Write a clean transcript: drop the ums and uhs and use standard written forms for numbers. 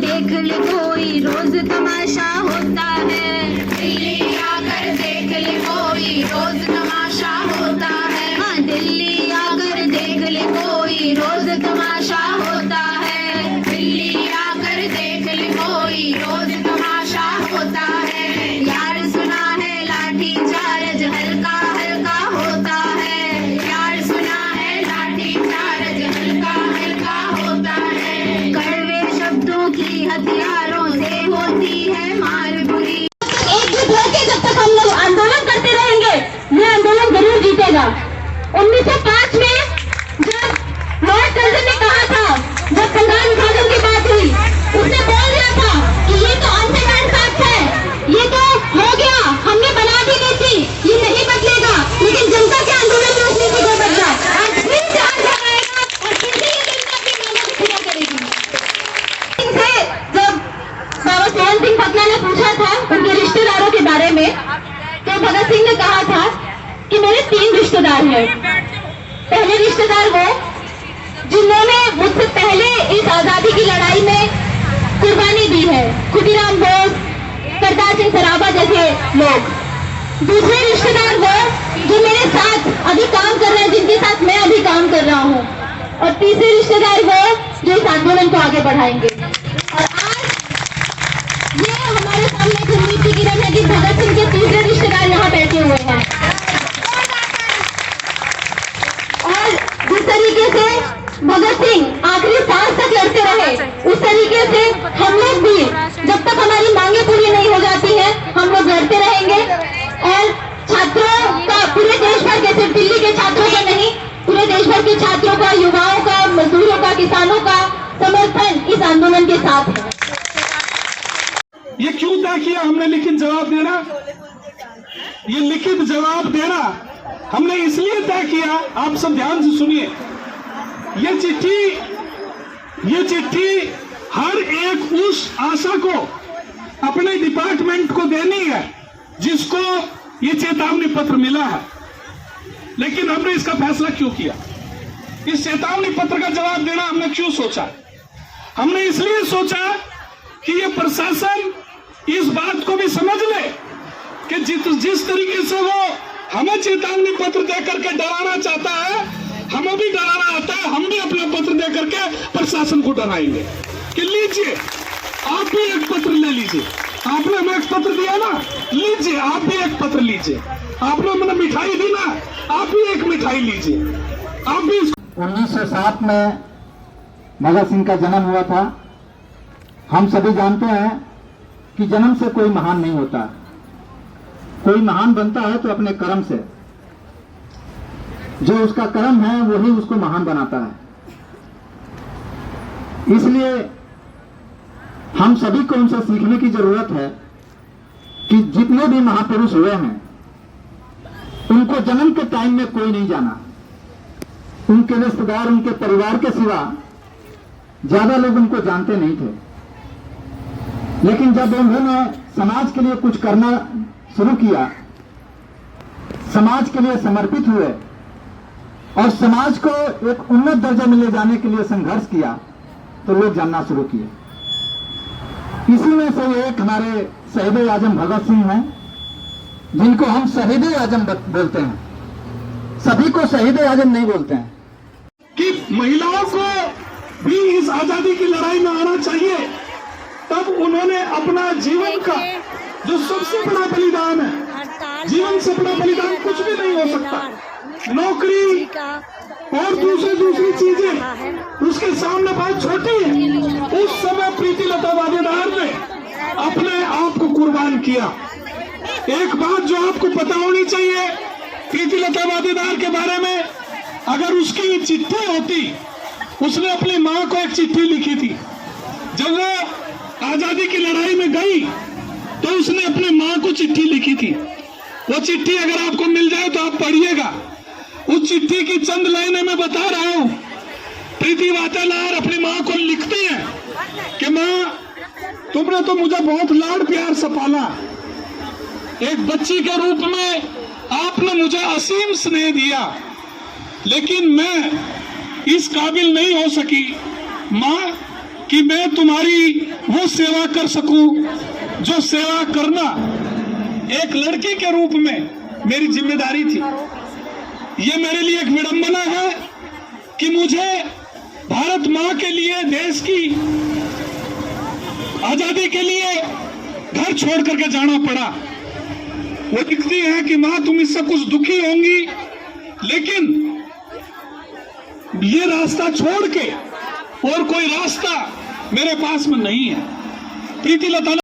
देख ले कोई रोज तमाशा होता है, दिल्ली आकर देख ले कोई रोज तमाशा होता है, हाँ दिल्ली आकर देख ले कोई रोज तमाशा होता है, दिल्ली आकर देख ले कोई रोज तमाशा होता है। यार सुना है लाठी चार्ज हल्का हल्का होता है, यार सुना है लाठी चार्ज हल्का हल्का होता है, कड़वे शब्दों की हथियारों से होती है मार बुरी। एकजुट होकर जब तक हम लोग आंदोलन करते रहेंगे ये आंदोलन जरूर जीतेगा। 1905 में जब लॉर्ड कर्जन ने कहा था, जब संविधान विभाजन की बात हुई, उसने बोल दिया था कि ये तो अनसेकंड फैक्ट है, ये तो हो गया, हमने बना दी नीति, ये नहीं बदलेगा। लेकिन जनता के आंदोलन में उस नीति को बदला, आज फिर से आंदोलन आएगा और फिर से ये जनता की मांगों को पूरा करेगी। जब बाबा सोहन सिंह पटना ने पूछा था उनके रिश्तेदारों के बारे में, तो भगत सिंह ने कहा था कि मेरे 3 रिश्तेदार हैं। पहले रिश्तेदार वो जिन्होंने मुझसे पहले इस आजादी की लड़ाई में कुर्बानी दी है, खुदीराम बोस, सरदार सिंह सराभा जैसे लोग। दूसरे रिश्तेदार वो जो मेरे साथ अभी काम कर रहे हैं, जिनके साथ मैं अभी काम कर रहा हूँ। और तीसरे रिश्तेदार वो जो इस आंदोलन को आगे बढ़ाएंगे। और आज ये हमारे सामने जो नीति किरण है कि भगत सिंह के तीसरे रिश्तेदार यहाँ बैठे हुए हैं। और जिस तरीके से भगत सिंह आखिरी सांस तक लड़ते रहे, उस तरीके से हम लोग भी जब तक हमारी मांगे पूरी नहीं हो जाती हैं, हम लोग लड़ते रहेंगे। और छात्रों का, पूरे देश भर के, सिर्फ दिल्ली के छात्रों का नहीं, पूरे देश भर के छात्रों का, युवाओं का, मजदूरों का, किसानों का समर्थन इस आंदोलन के साथ है। ये क्यों तय किया हमने लिखित जवाब देना? ये लिखित जवाब देना हमने इसलिए तय किया, आप सब ध्यान से सुनिए। ये चिट्ठी हर एक उस आशा को अपने डिपार्टमेंट को देनी है जिसको ये चेतावनी पत्र मिला है। लेकिन हमने इसका फैसला क्यों किया? इस चेतावनी पत्र का जवाब देना हमने क्यों सोचा? हमने इसलिए सोचा कि ये प्रशासन इस बात को भी समझ ले कि जिस तरीके से वो हमें चेतावनी पत्र देकर के डराना चाहता है, हमें भी डराना आता है। हम भी अपना पत्र देकर के प्रशासन को डराएंगे कि लीजिए, आप भी एक पत्र ले लीजिए। आपने हमें एक पत्र दिया ना, लीजिए आप भी एक पत्र लीजिए। आपने हमें मिठाई दी ना, आप भी एक मिठाई लीजिए। आप भी 1907 में भगत सिंह का जन्म हुआ था। हम सभी जानते हैं कि जन्म से कोई महान नहीं होता, कोई महान बनता है तो अपने कर्म से। जो उसका कर्म है वही उसको महान बनाता है। इसलिए हम सभी को उनसे सीखने की जरूरत है कि जितने भी महापुरुष हुए हैं उनको जन्म के टाइम में कोई नहीं जाना। उनके रिश्तेदार, उनके परिवार के सिवा ज्यादा लोग उनको जानते नहीं थे। लेकिन जब उन्होंने समाज के लिए कुछ करना शुरू किया, समाज के लिए समर्पित हुए और समाज को एक उन्नत दर्जा में ले जाने के लिए संघर्ष किया, तो लोग जानना शुरू किए। इसी में से एक हमारे शहीद आजम भगत सिंह हैं, जिनको हम शहीद आजम बोलते हैं। सभी को शहीद आजम नहीं बोलते हैं। कि महिलाओं को भी इस आजादी की लड़ाई में आना चाहिए। तब उन्होंने अपना जीवन का जो सबसे बड़ा बलिदान है, जीवन से बड़ा बलिदान कुछ भी नहीं हो सकता। नौकरी और दूसरी चीजें उसके सामने बहुत छोटी है। उस समय प्रीति लता वादेदार ने अपने आप को कुर्बान किया। एक बात जो आपको पता होनी चाहिए प्रीति लता वादेदार के बारे में, अगर उसकी चिट्ठी होती, उसने अपनी माँ को एक चिट्ठी लिखी थी। जब वो आजादी की लड़ाई में गई तो उसने अपने माँ को चिट्ठी लिखी थी। वो चिट्ठी अगर आपको मिल जाए तो आप पढ़िएगा। उस चिट्ठी की चंद लाइनें मैं बता रहा हूँ। प्रीति वादेदार अपनी माँ को लिखते हैं कि माँ, तुमने तो मुझे बहुत लाड़ प्यार से पाला, एक बच्ची के रूप में आपने मुझे असीम स्नेह दिया, लेकिन मैं इस काबिल नहीं हो सकी माँ कि मैं तुम्हारी वो सेवा कर सकूं जो सेवा करना एक लड़की के रूप में मेरी जिम्मेदारी थी। ये मेरे लिए एक विडंबना है कि मुझे भारत मां के लिए, देश की आजादी के लिए घर छोड़ करके जाना पड़ा। वो लिखती है कि मां तुम इससे कुछ दुखी होंगी, लेकिन ये रास्ता छोड़ के और कोई रास्ता मेरे पास में नहीं है। प्रीति लता